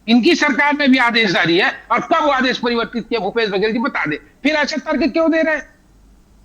इनकी सरकार ने भी आदेश जारी है, और कब वो आदेश परिवर्तित किया भूपेश बघेल जी बता दे। फिर ऐसे तर्क क्यों दे रहे हैं?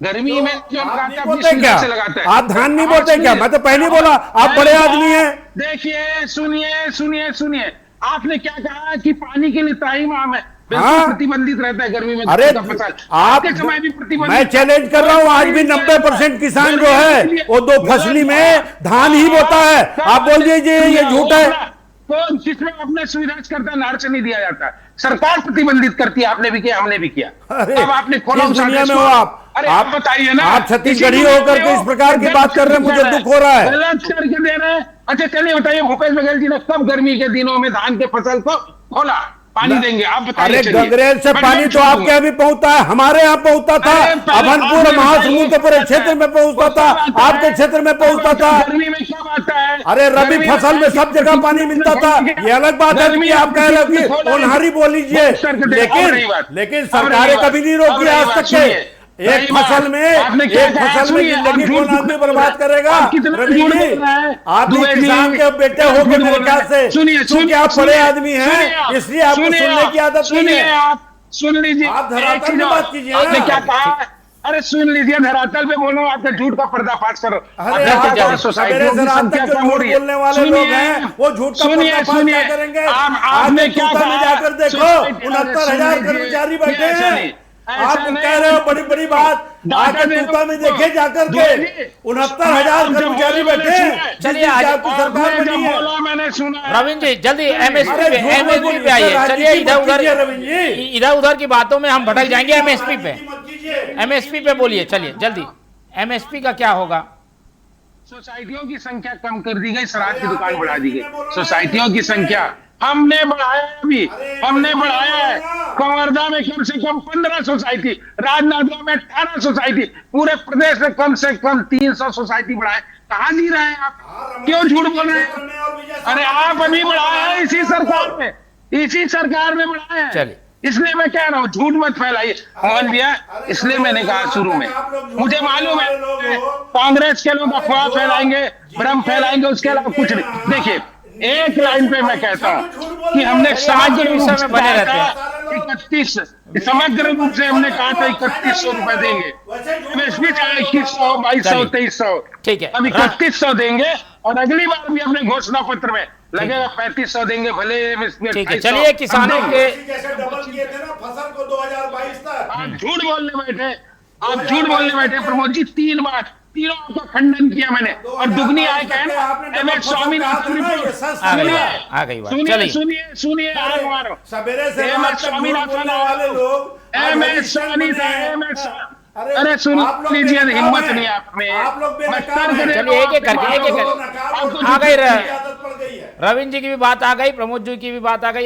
गर्मी तो में जो आप लगाता नहीं है बोलते अपनी क्या? सुविधा से लगाता है। आप ध्यान नहीं बोलते क्या? मैं तो पहले बोला आप बड़े आदमी हैं। देखिए, सुनिए सुनिए सुनिए, आपने क्या कहा कि पानी के लिए टाइम आम है, बिल्कुल हाँ? प्रतिबंधित रहता है गर्मी में। अरे आप, समय भी प्रतिबंधित। मैं चैलेंज कर रहा हूं, आज भी 90% किसान जो है वो दो फसली में धान ही बोता है। आप बोल दीजिए ये झूठ है। तो जिसमें अपने सुविधा करता है नार्च नहीं दिया जाता, सरकार प्रतिबंधित करती है। आपने भी किया, हमने भी किया। अब आपने खोला किस उस दुनिया आदेश में को। हो आप? अरे आप बताइए ना, आप छत्तीसगढ़ी होकर के इस प्रकार की बात कर रहे हैं, मुझे दुख हो रहा है। गलत करके दे रहे हैं। अच्छा चलिए बताइए, भूपेश बघेल जी ने कब गर्मी के दिनों में धान के फसल को खोला? पानी देंगे, आप बताइए। अरे गंगरेल से पानी तो आपके अभी पहुंचता है, हमारे यहाँ पहुंचता था, अभनपुर महासमुंद के पूरे क्षेत्र में पहुंचता था, आपके क्षेत्र में पहुंचता था। गर्मी में कब आता है? अरे रबी फसल में सब जगह पानी मिलता था। ये अलग बात है कि आप कह रहे हो कि ओनहारी बोल लीजिए, लेकिन सरकारें कभी नहीं रोकी आज तक के। एक फसल में जिंदगी कौन आदमी बर्बाद करेगा? रवि जी, आप भी किसान के बेटे हो के मेरे ख्याल से, क्योंकि आप बड़े आदमी हैं इसलिए आपको सुनने की आदत नहीं है। आप सुन लीजिए, आप धरातल में बात कीजिए। आपने क्या कहा? अरे सुन लीजिए, धरातल पे बोलो, आपका झूठ का पर्दाफाश करो। अरे सोसाइटियों की संख्या कम हो रही है। बोलने वाले लोग हैं वो झूठ का पर्दाफाश क्या करेंगे? आपने क्या में जाकर देखो 69,000 कर्मचारी बैठे हैं। आप कह रहे हो बड़ी बड़ी बात, आकर तूता में देखे जाकर के 69,000 कर्मचारी बैठे हैं। चलिए आपकी सरकार बनी है। मैंने सुना। रविंद्र जी जल्दी एमएसपी पे आइए। चलिए इधर उधर की बातों में हम भटक जाएंगे। एमएसपी पे बोलिए, चलिए जल्दी। एमएसपी का क्या होगा? सोसाइटियों की संख्या कम कर दी गई, शराब की दुकान बढ़ा दी गई। सोसाइटियों की संख्या हमने बढ़ाया, अभी हमने बढ़ाया है। कवर्धा में कम से कम 15 सोसाइटी, राजनांदगांव में 18 सोसाइटी, पूरे प्रदेश में कम से कम 300 सोसाइटी बढ़ाए। कहाँ जी रहे हैं आप? क्यों झूठ बोल रहे हैं? अरे आप अभी बढ़ाया है, इसी सरकार में बढ़ाया है। चलिए, इसलिए मैं कह रहा हूँ झूठ मत फैलाइए मोहन भैया। इसलिए मैंने कहा शुरू में, मुझे मालूम है कांग्रेस के लोग अफवाह फैलाएंगे, भ्रम फैलाएंगे, उसके अलावा कुछ नहीं। देखिए, एक लाइन पे मैं कहता हूँ कि हमने समग्र रूप से बने रहते हैं 31, समग्र रूप से हमने कहा था 3100 रुपए देंगे। एमएसपी चाहे 2100, 2200, 2300, ठीक है, अब 3100 देंगे। और अगली बार भी अपने घोषणा पत्र में लगेगा 3500 देंगे, भले एमएसपी। ठीक है, चलिए किसानों के डबल किए थे ना फसल को 2022 तक। आप झूठ बोलने बैठे प्रमोद जी। 3 बार, तीनों का खंडन किया मैंने, और दुगनी आय का है ना। एम एस स्वामीनाथन रिपोर्ट आ गई बात। चलिए सुनिए सवेरे से स्वामीनाथन वाले लोग अरे सुन लीजिए, हिम्मत नहीं आप में। चलिए एक एक करके आ गई। रविंद्र जी की भी बात आ गई, प्रमोद जी की भी बात आ गई।